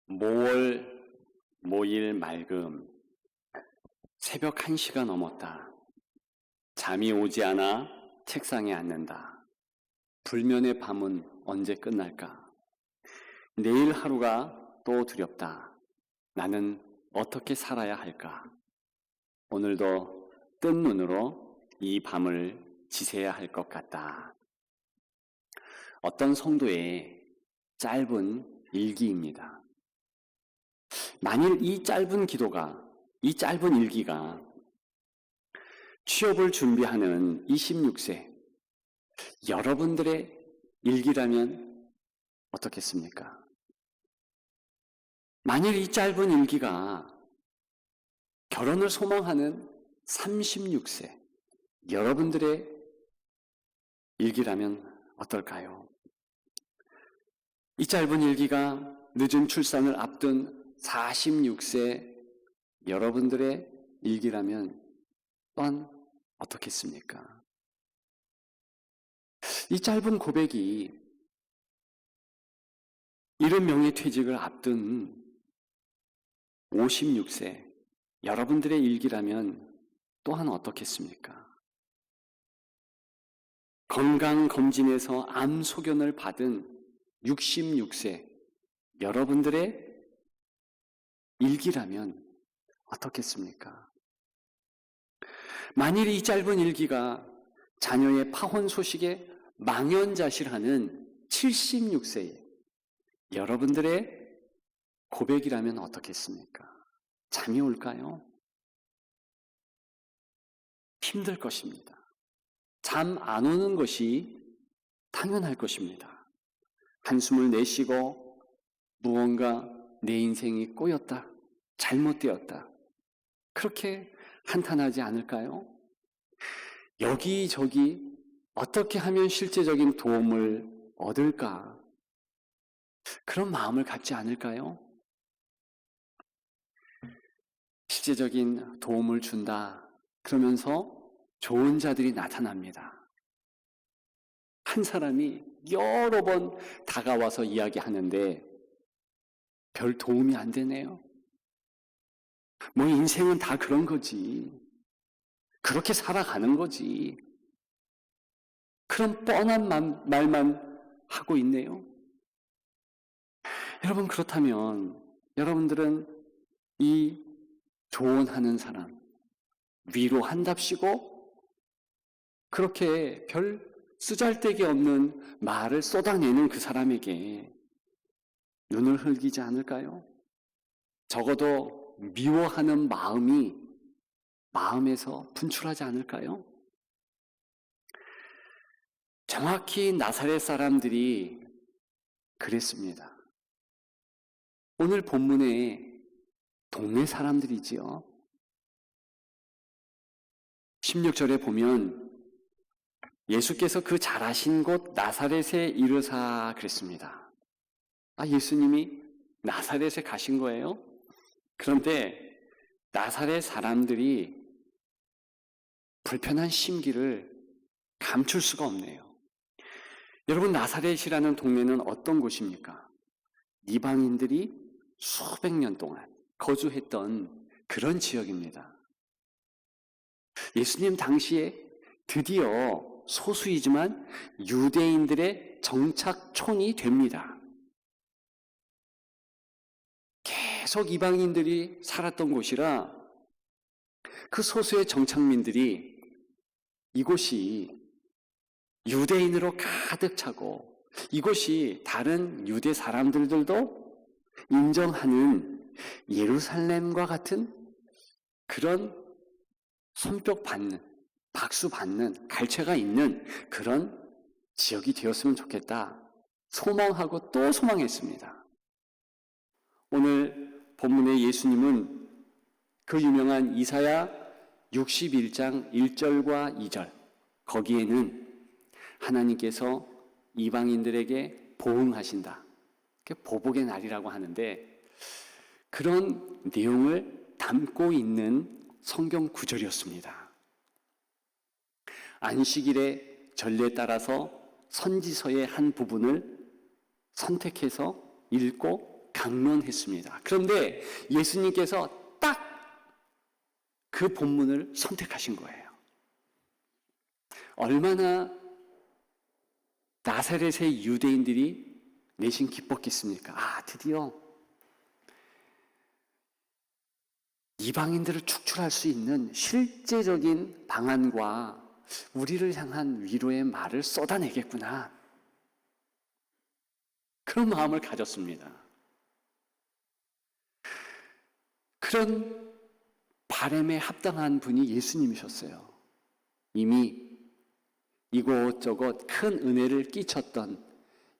모월 모일 맑음 새벽 1시가 넘었다. 잠이 오지 않아 책상에 앉는다. 불면의 밤은 언제 끝날까? 내일 하루가 또 두렵다. 나는 어떻게 살아야 할까? 오늘도 뜬 눈으로 이 밤을 지새야 할 것 같다. 어떤 성도의 짧은 일기입니다. 만일 이 짧은 일기가 취업을 준비하는 26세 여러분들의 일기라면 어떻겠습니까? 만일 이 짧은 일기가 결혼을 소망하는 36세 여러분들의 일기라면 어떨까요? 이 짧은 일기가 늦은 출산을 앞둔 46세 여러분들의 일기라면 또한 어떻겠습니까? 이 짧은 고백이 이른 명예퇴직을 앞둔 56세 여러분들의 일기라면 또한 어떻겠습니까? 건강검진에서 암 소견을 받은 66세 여러분들의 일기라면 어떻겠습니까? 만일 이 짧은 일기가 자녀의 파혼 소식에 망연자실하는 76세 여러분들의 고백이라면 어떻겠습니까? 잠이 올까요? 힘들 것입니다. 잠 안 오는 것이 당연할 것입니다. 한숨을 내쉬고 무언가 내 인생이 꼬였다, 잘못되었다 그렇게 한탄하지 않을까요? 여기저기 어떻게 하면 실제적인 도움을 얻을까? 그런 마음을 갖지 않을까요? 실제적인 도움을 준다 그러면서 좋은 자들이 나타납니다. 한 사람이 여러 번 다가와서 이야기하는데 별 도움이 안 되네요. 뭐 인생은 다 그런 거지. 그렇게 살아가는 거지. 그런 뻔한 말만 하고 있네요. 여러분 그렇다면 여러분들은 이 조언하는 사람, 위로한답시고 그렇게 별 쓰잘데기 없는 말을 쏟아내는 그 사람에게 눈을 흘기지 않을까요? 적어도 미워하는 마음이 마음에서 분출하지 않을까요? 정확히 나사렛 사람들이 그랬습니다. 오늘 본문에 동네 사람들이지요. 16절에 보면 예수께서 그 자라신 곳 나사렛에 이르사 그랬습니다. 예수님이 나사렛에 가신 거예요? 그런데 나사렛 사람들이 불편한 심기를 감출 수가 없네요. 여러분 나사렛이라는 동네는 어떤 곳입니까? 이방인들이 수백 년 동안 거주했던 그런 지역입니다. 예수님 당시에 드디어 소수이지만 유대인들의 정착촌이 됩니다. 계속 이방인들이 살았던 곳이라 그 소수의 정착민들이 이곳이 유대인으로 가득 차고 이곳이 다른 유대 사람들도 인정하는 예루살렘과 같은 그런 손뼉 받는, 박수 받는, 갈채가 있는 그런 지역이 되었으면 좋겠다. 소망하고 또 소망했습니다. 오늘 본문의 예수님은 그 유명한 이사야 61장 1절과 2절 거기에는 하나님께서 이방인들에게 보응하신다. 보복의 날이라고 하는데 그런 내용을 담고 있는 성경 구절이었습니다. 안식일의 전례에 따라서 선지서의 한 부분을 선택해서 읽고 강론했습니다. 그런데 예수님께서 딱 그 본문을 선택하신 거예요. 얼마나 나사렛의 유대인들이 내심 기뻤겠습니까? 아, 드디어 이방인들을 축출할 수 있는 실제적인 방안과 우리를 향한 위로의 말을 쏟아내겠구나. 그런 마음을 가졌습니다. 그런 바람에 합당한 분이 예수님이셨어요. 이미 이곳저곳 큰 은혜를 끼쳤던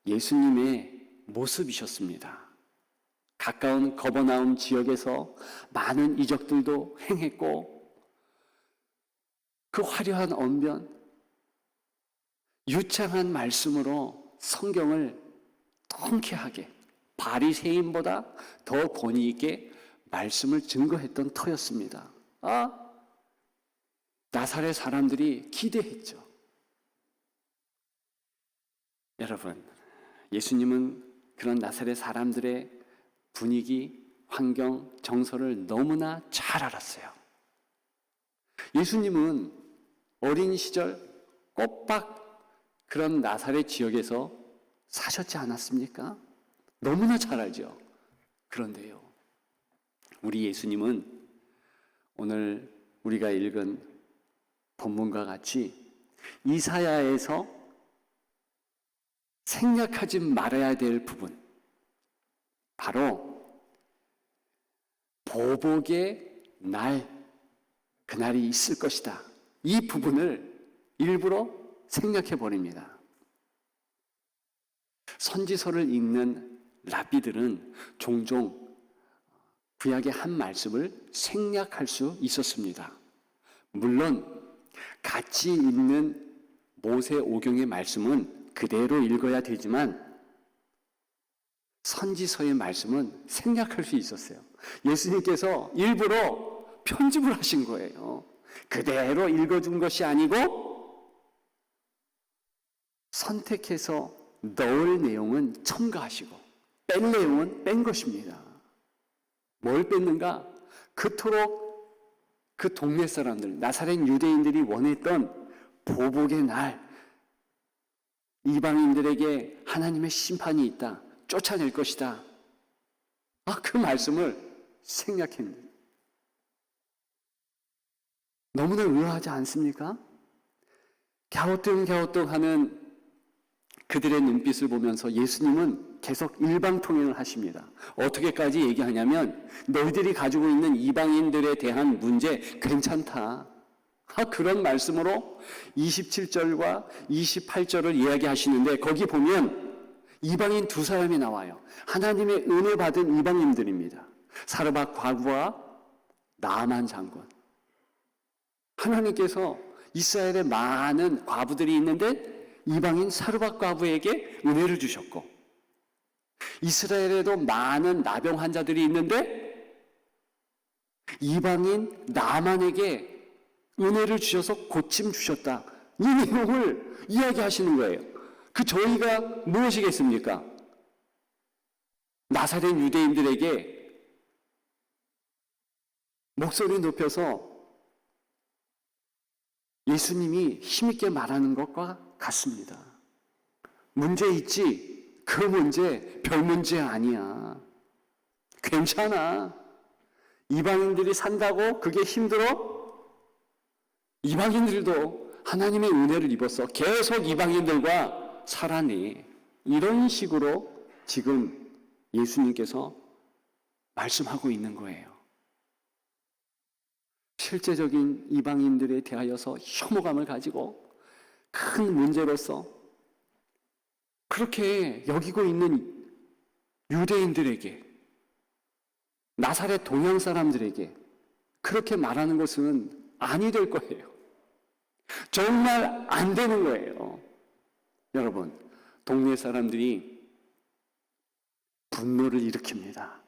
예수님의 모습이셨습니다. 가까운 거버나움 지역에서 많은 이적들도 행했고, 그 화려한 언변, 유창한 말씀으로 성경을 통쾌하게 바리새인보다 더 권위 있게 말씀을 증거했던 터였습니다. 나사렛 사람들이 기대했죠. 여러분, 예수님은 그런 나사렛 사람들의 분위기, 환경, 정서를 너무나 잘 알았어요. 예수님은 어린 시절 꼬박 그런 나사렛 지역에서 사셨지 않았습니까? 너무나 잘 알죠. 그런데요, 우리 예수님은 오늘 우리가 읽은 본문과 같이 이사야에서 생략하지 말아야 될 부분, 바로 보복의 날, 그날이 있을 것이다. 이 부분을 일부러 생략해 버립니다. 선지서를 읽는 랍비들은 종종 구약의 한 말씀을 생략할 수 있었습니다. 물론 같이 읽는 모세오경의 말씀은 그대로 읽어야 되지만 선지서의 말씀은 생략할 수 있었어요. 예수님께서 일부러 편집을 하신 거예요. 그대로 읽어준 것이 아니고 선택해서 넣을 내용은 첨가하시고 뺀 내용은 뺀 것입니다. 뭘 뺐는가? 그토록 그 동네 사람들, 나사렛 유대인들이 원했던 보복의 날, 이방인들에게 하나님의 심판이 있다, 쫓아낼 것이다. 그 말씀을 생략했는데 너무나 의아하지 않습니까? 갸우뚱갸우뚱하는 그들의 눈빛을 보면서 예수님은 계속 일방통행을 하십니다. 어떻게까지 얘기하냐면 너희들이 가지고 있는 이방인들에 대한 문제 괜찮다. 그런 말씀으로 27절과 28절을 이야기하시는데 거기 보면 이방인 두 사람이 나와요. 하나님의 은혜 받은 이방인들입니다. 사르밧 과부와 나아만 장군. 하나님께서 이스라엘에 많은 과부들이 있는데 이방인 사르밧 과부에게 은혜를 주셨고, 이스라엘에도 많은 나병 환자들이 있는데 이방인 나만에게 은혜를 주셔서 고침 주셨다. 이 내용을 이야기하시는 거예요. 그 저희가 무엇이겠습니까? 나사렛 유대인들에게 목소리 높여서 예수님이 힘있게 말하는 것과 같습니다. 문제 있지? 그 문제 별 문제 아니야. 괜찮아. 이방인들이 산다고 그게 힘들어? 이방인들도 하나님의 은혜를 입어서 계속 이방인들과 살아내. 이런 식으로 지금 예수님께서 말씀하고 있는 거예요. 실제적인 이방인들에 대하여서 혐오감을 가지고 큰 문제로서 그렇게 여기고 있는 유대인들에게, 나사렛 동양 사람들에게 그렇게 말하는 것은 아니 될 거예요. 정말 안 되는 거예요. 여러분, 동네 사람들이 분노를 일으킵니다.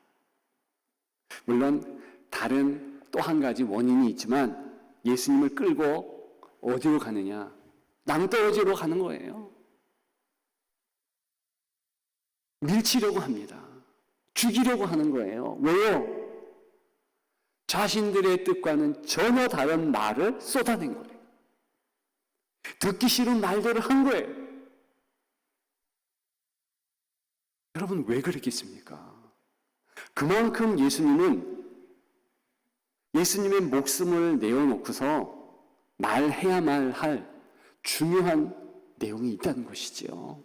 물론 다른 또 한 가지 원인이 있지만 예수님을 끌고 어디로 가느냐? 낭떠러지로 가는 거예요. 밀치려고 합니다. 죽이려고 하는 거예요. 왜요? 자신들의 뜻과는 전혀 다른 말을 쏟아낸 거예요. 듣기 싫은 말들을 한 거예요. 여러분, 왜 그랬겠습니까? 그만큼 예수님의 목숨을 내어놓고서 말해야만 할 중요한 내용이 있다는 것이지요.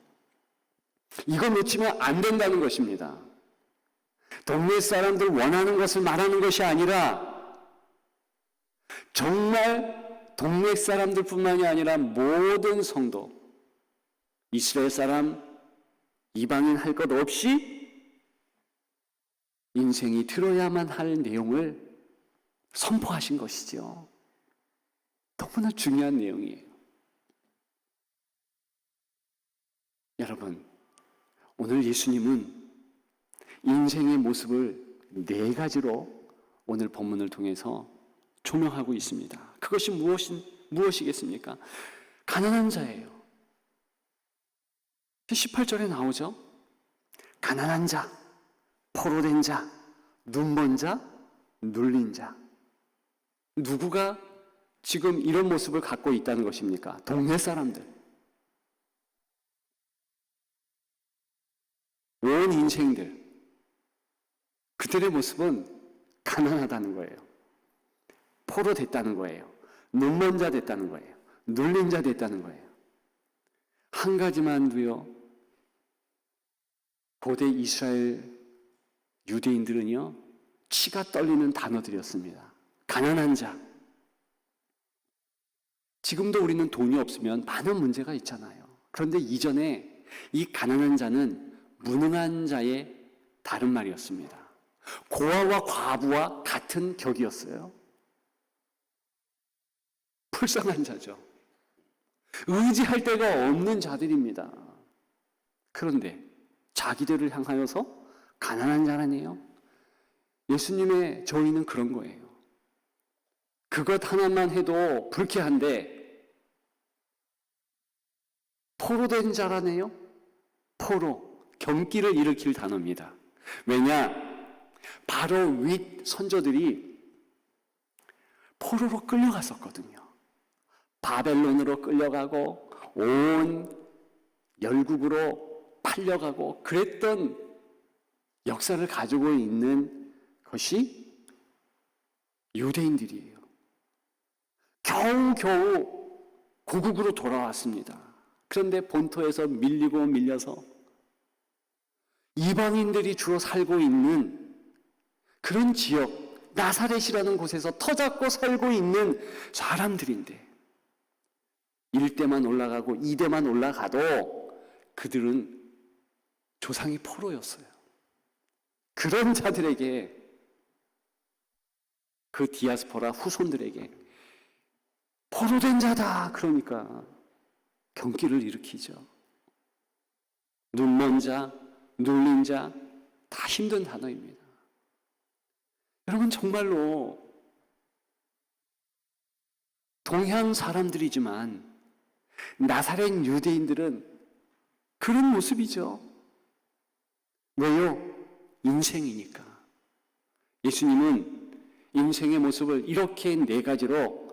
이거 놓치면 안 된다는 것입니다. 동네 사람들 원하는 것을 말하는 것이 아니라 정말 동네 사람들뿐만이 아니라 모든 성도, 이스라엘 사람, 이방인 할 것 없이 인생이 들어야만 할 내용을 선포하신 것이죠. 너무나 중요한 내용이에요. 여러분, 오늘 예수님은 인생의 모습을 4가지로 오늘 본문을 통해서 조명하고 있습니다. 그것이 무엇이겠습니까? 가난한 자예요. 18절에 나오죠. 가난한 자, 포로된 자, 눈먼 자, 눌린 자. 누구가 지금 이런 모습을 갖고 있다는 것입니까? 동네 사람들. 온 인생들. 그들의 모습은 가난하다는 거예요. 포로 됐다는 거예요. 눈먼 자 됐다는 거예요. 눌린 자 됐다는 거예요. 한 가지만도요, 고대 이스라엘 유대인들은요, 치가 떨리는 단어들이었습니다. 가난한 자. 지금도 우리는 돈이 없으면 많은 문제가 있잖아요. 그런데 이전에 이 가난한 자는 무능한 자의 다른 말이었습니다. 고아와 과부와 같은 격이었어요. 불쌍한 자죠. 의지할 데가 없는 자들입니다. 그런데 자기들을 향하여서 가난한 자라네요. 예수님의 저희는 그런 거예요. 그것 하나만 해도 불쾌한데 포로된 자라네요. 포로, 경기를 일으킬 단어입니다. 왜냐? 바로 윗 선조들이 포로로 끌려갔었거든요. 바벨론으로 끌려가고 온 열국으로 팔려가고 그랬던 역사를 가지고 있는 것이 유대인들이에요. 겨우겨우 고국으로 돌아왔습니다. 그런데 본토에서 밀려서 이방인들이 주로 살고 있는 그런 지역, 나사렛이라는 곳에서 터잡고 살고 있는 사람들인데 1대만 올라가고 2대만 올라가도 그들은 조상이 포로였어요. 그런 자들에게, 그 디아스포라 후손들에게 포로된 자다 그러니까 경기를 일으키죠. 눈먼 자, 눌린 자, 다 힘든 단어입니다. 여러분, 정말로 동양 사람들이지만 나사렛 유대인들은 그런 모습이죠. 왜요? 인생이니까. 예수님은 인생의 모습을 이렇게 4가지로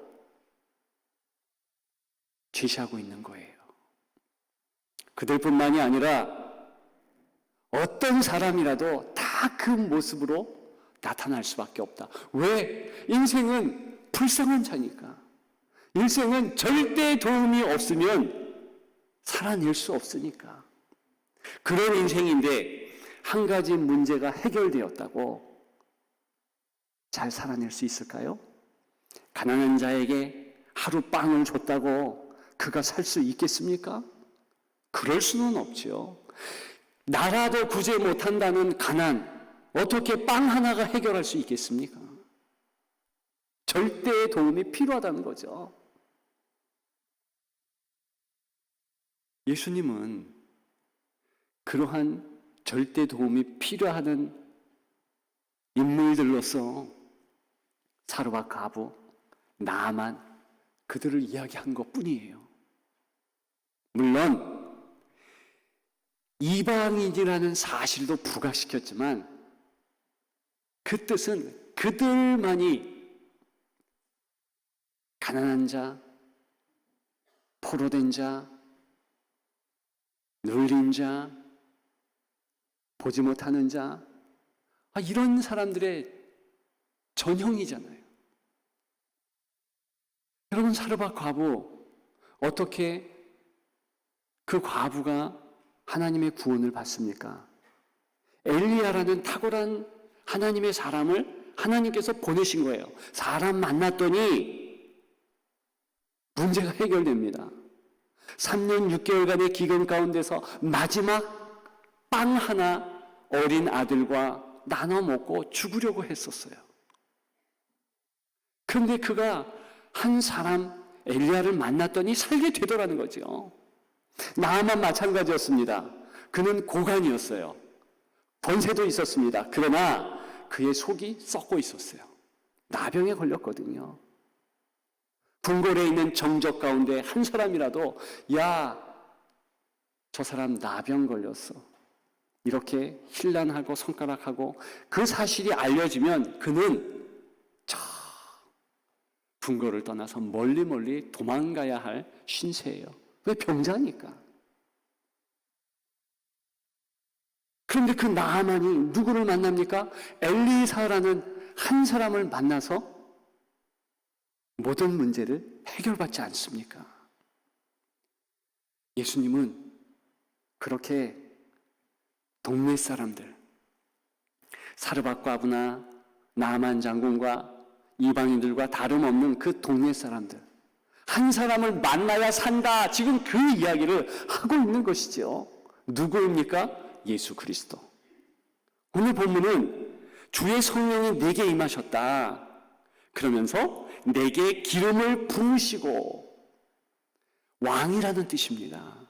제시하고 있는 거예요. 그들뿐만이 아니라 어떤 사람이라도 다 그 모습으로 나타날 수밖에 없다. 왜? 인생은 불쌍한 자니까. 인생은 절대 도움이 없으면 살아낼 수 없으니까. 그런 인생인데 한 가지 문제가 해결되었다고 잘 살아낼 수 있을까요? 가난한 자에게 하루 빵을 줬다고 그가 살 수 있겠습니까? 그럴 수는 없죠. 나라도 구제 못한다는 가난, 어떻게 빵 하나가 해결할 수 있겠습니까? 절대의 도움이 필요하다는 거죠. 예수님은 그러한 절대 도움이 필요하는 인물들로서 사르와 가부, 나아만 그들을 이야기한 것뿐이에요. 물론 이방인이라는 사실도 부각시켰지만 그 뜻은 그들만이 가난한 자, 포로된 자, 눌린 자, 보지 못하는 자, 이런 사람들의 전형이잖아요. 여러분, 사르밧 과부, 어떻게 그 과부가 하나님의 구원을 받습니까? 엘리야라는 탁월한 하나님의 사람을 하나님께서 보내신 거예요. 사람 만났더니 문제가 해결됩니다. 3년 6개월간의 기근 가운데서 마지막 빵 하나 어린 아들과 나눠 먹고 죽으려고 했었어요. 그런데 그가 한 사람 엘리야를 만났더니 살게 되더라는 거죠. 나아만 마찬가지였습니다. 그는 고관이었어요. 권세도 있었습니다. 그러나 그의 속이 썩고 있었어요. 나병에 걸렸거든요. 궁궐에 있는 정적 가운데 한 사람이라도 야, 저 사람 나병 걸렸어, 이렇게 힐난하고 손가락하고 그 사실이 알려지면 그는 저 궁궐을 떠나서 멀리 도망가야 할 신세예요. 왜? 병자니까. 그런데 그 나아만이 누구를 만납니까? 엘리사라는 한 사람을 만나서 모든 문제를 해결받지 않습니까? 예수님은 그렇게 동네 사람들, 사르밧 과부나 나아만 장군과 이방인들과 다름없는 그 동네 사람들, 한 사람을 만나야 산다, 지금 그 이야기를 하고 있는 것이죠. 누구입니까? 예수 그리스도. 오늘 본문은 주의 성령이 내게 임하셨다, 그러면서 내게 기름을 부으시고, 왕이라는 뜻입니다.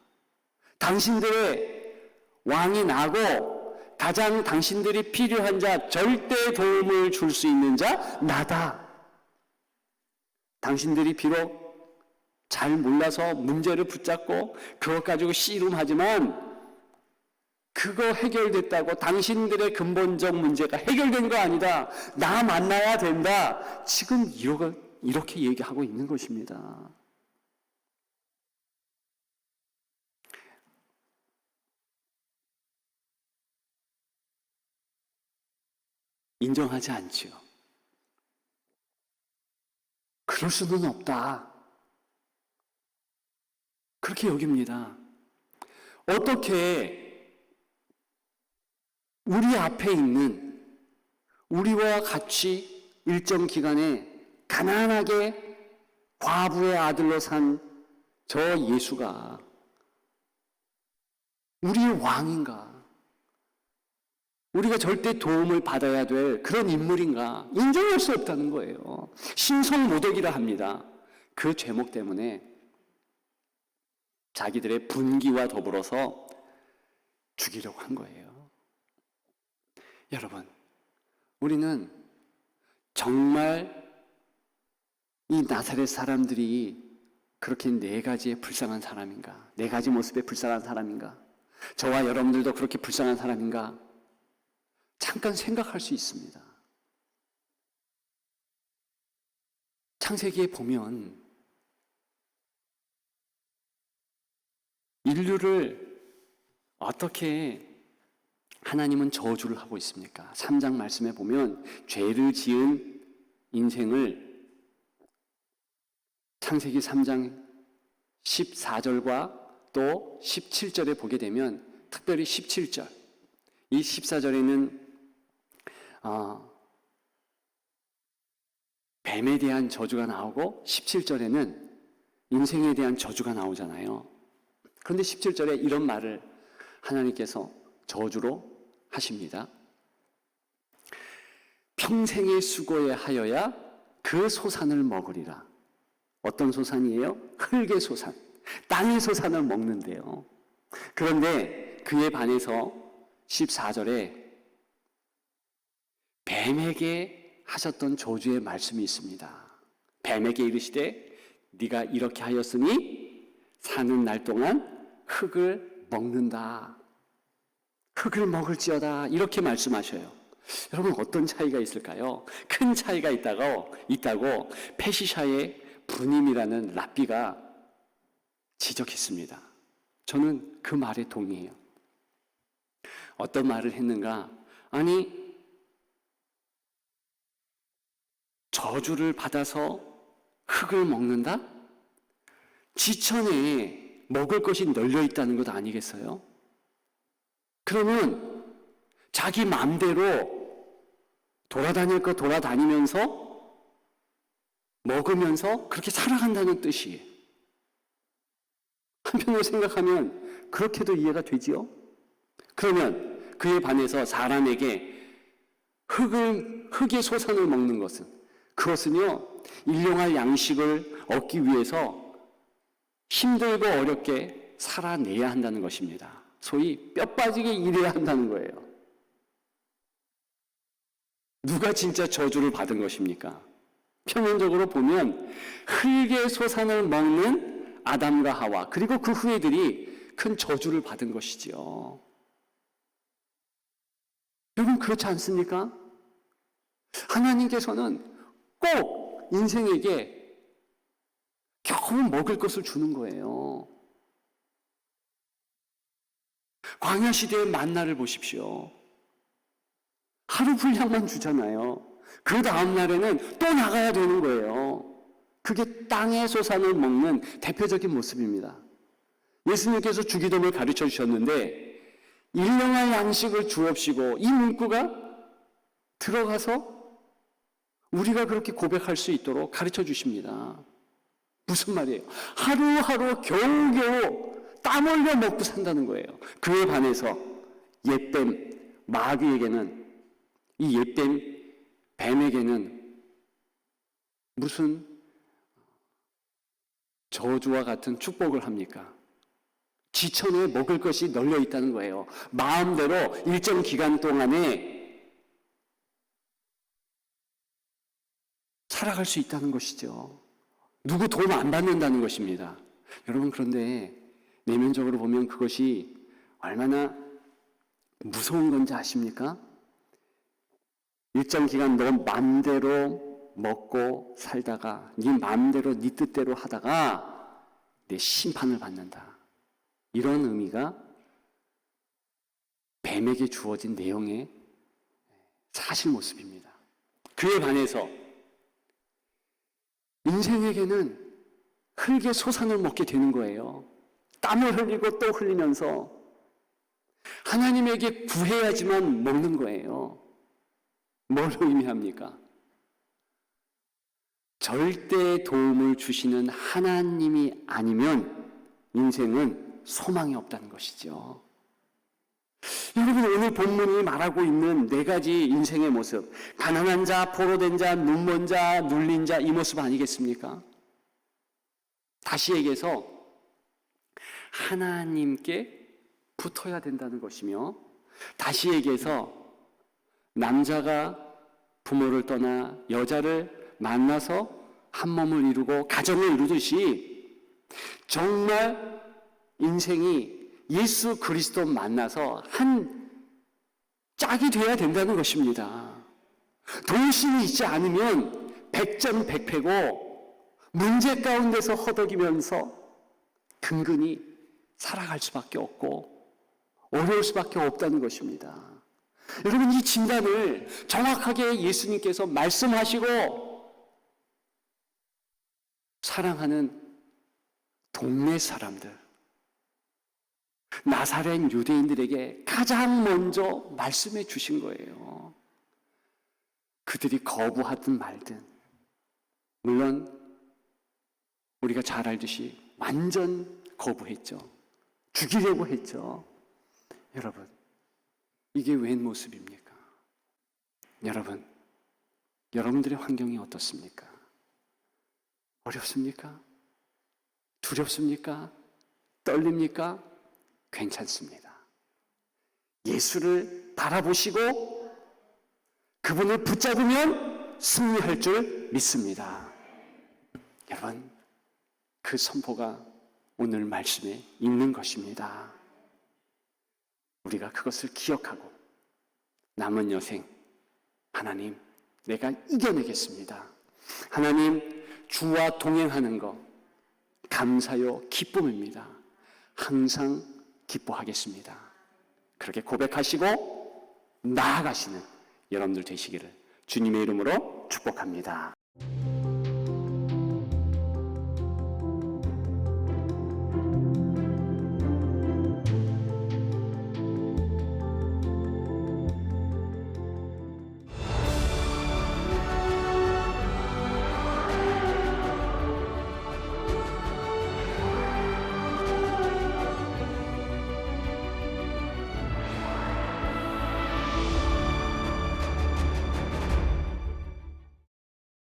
당신들의 왕이 나고 가장 당신들이 필요한 자, 절대 도움을 줄 수 있는 자 나다. 당신들이 비록 잘 몰라서 문제를 붙잡고 그것 가지고 씨름하지만 그거 해결됐다고 당신들의 근본적 문제가 해결된 거 아니다. 나 만나야 된다. 지금 이렇게 얘기하고 있는 것입니다. 인정하지 않지요. 그럴 수는 없다, 그렇게 여깁니다. 어떻게 우리 앞에 있는, 우리와 같이 일정 기간에 가난하게 과부의 아들로 산 저 예수가 우리의 왕인가? 우리가 절대 도움을 받아야 될 그런 인물인가? 인정할 수 없다는 거예요. 신성모독이라 합니다. 그 죄목 때문에 자기들의 분기와 더불어서 죽이려고 한 거예요. 여러분, 우리는 정말 이 나사렛 사람들이 그렇게 네 가지의 불쌍한 사람인가? 네 가지 모습의 불쌍한 사람인가? 저와 여러분들도 그렇게 불쌍한 사람인가? 잠깐 생각할 수 있습니다. 창세기에 보면 인류를 어떻게 하나님은 저주를 하고 있습니까? 3장 말씀에 보면 죄를 지은 인생을 창세기 3장 14절과 또 17절에 보게 되면, 특별히 17절, 이 14절에는 뱀에 대한 저주가 나오고 17절에는 인생에 대한 저주가 나오잖아요. 그런데 17절에 이런 말을 하나님께서 저주로 하십니다. 평생의 수고에 하여야 그 소산을 먹으리라. 어떤 소산이에요? 흙의 소산, 땅의 소산을 먹는데요. 그런데 그에 반해서 14절에 뱀에게 하셨던 저주의 말씀이 있습니다. 뱀에게 이르시되 네가 이렇게 하였으니 사는 날 동안 흙을 먹는다. 흙을 먹을지어다. 이렇게 말씀하셔요. 여러분 어떤 차이가 있을까요? 큰 차이가 있다고 페시샤의 분임이라는 랍비가 지적했습니다. 저는 그 말에 동의해요. 어떤 말을 했는가? 아니, 저주를 받아서 흙을 먹는다? 지천에 먹을 것이 널려 있다는 것 아니겠어요? 그러면 자기 마음대로 돌아다닐 거 돌아다니면서 먹으면서 그렇게 살아간다는 뜻이에요. 한편으로 생각하면 그렇게도 이해가 되지요? 그러면 그에 반해서 사람에게 흙의 소산을 먹는 그것은요, 일용할 양식을 얻기 위해서 힘들고 어렵게 살아내야 한다는 것입니다. 소위 뼈 빠지게 일해야 한다는 거예요. 누가 진짜 저주를 받은 것입니까? 평균적으로 보면 흙의 소산을 먹는 아담과 하와, 그리고 그 후예들이 큰 저주를 받은 것이지요. 여러분 그렇지 않습니까? 하나님께서는 꼭 인생에게 겨우 먹을 것을 주는 거예요. 광야 시대의 만나를 보십시오. 하루 분량만 주잖아요. 그 다음 날에는 또 나가야 되는 거예요. 그게 땅의 소산을 먹는 대표적인 모습입니다. 예수님께서 주기도를 가르쳐 주셨는데 일용할 양식을 주옵시고, 이 문구가 들어가서 우리가 그렇게 고백할 수 있도록 가르쳐 주십니다. 무슨 말이에요? 하루하루 겨우겨우 땀 흘려 먹고 산다는 거예요. 그에 반해서 옛뱀 마귀에게는, 이 옛뱀 뱀에게는 무슨 저주와 같은 축복을 합니까? 지천에 먹을 것이 널려 있다는 거예요. 마음대로 일정 기간 동안에 살아갈 수 있다는 것이죠. 누구 도움 안 받는다는 것입니다. 여러분, 그런데 내면적으로 보면 그것이 얼마나 무서운 건지 아십니까? 일정 기간 너 마음대로 먹고 살다가 네 마음대로 네 뜻대로 하다가 내 심판을 받는다. 이런 의미가 뱀에게 주어진 내용의 사실 모습입니다. 그에 반해서 인생에게는 흙의 소산을 먹게 되는 거예요. 땀을 흘리고 또 흘리면서 하나님에게 구해야지만 먹는 거예요. 뭘 의미합니까? 절대 도움을 주시는 하나님이 아니면 인생은 소망이 없다는 것이죠. 여러분, 오늘 본문이 말하고 있는 네 가지 인생의 모습, 가난한 자, 포로된 자, 눈먼 자, 눌린 자, 이 모습 아니겠습니까? 다시 얘기해서 하나님께 붙어야 된다는 것이며, 다시 얘기해서 남자가 부모를 떠나 여자를 만나서 한 몸을 이루고 가정을 이루듯이 정말 인생이 예수 그리스도 만나서 한 짝이 돼야 된다는 것입니다. 동심이 있지 않으면 백전백패고 문제 가운데서 허덕이면서 근근히 살아갈 수밖에 없고 어려울 수밖에 없다는 것입니다. 여러분, 이 진단을 정확하게 예수님께서 말씀하시고 사랑하는 동네 사람들, 나사렛 유대인들에게 가장 먼저 말씀해 주신 거예요. 그들이 거부하든 말든, 물론 우리가 잘 알듯이 완전 거부했죠. 죽이려고 했죠. 여러분, 이게 웬 모습입니까? 여러분, 여러분들의 환경이 어떻습니까? 어렵습니까? 두렵습니까? 떨립니까? 괜찮습니다. 예수를 바라보시고 그분을 붙잡으면 승리할 줄 믿습니다. 여러분, 그 선포가 오늘 말씀에 있는 것입니다. 우리가 그것을 기억하고 남은 여생 하나님, 내가 이겨내겠습니다. 하나님, 주와 동행하는 것 감사요 기쁨입니다. 항상 기뻐하겠습니다. 그렇게 고백하시고 나아가시는 여러분들 되시기를 주님의 이름으로 축복합니다.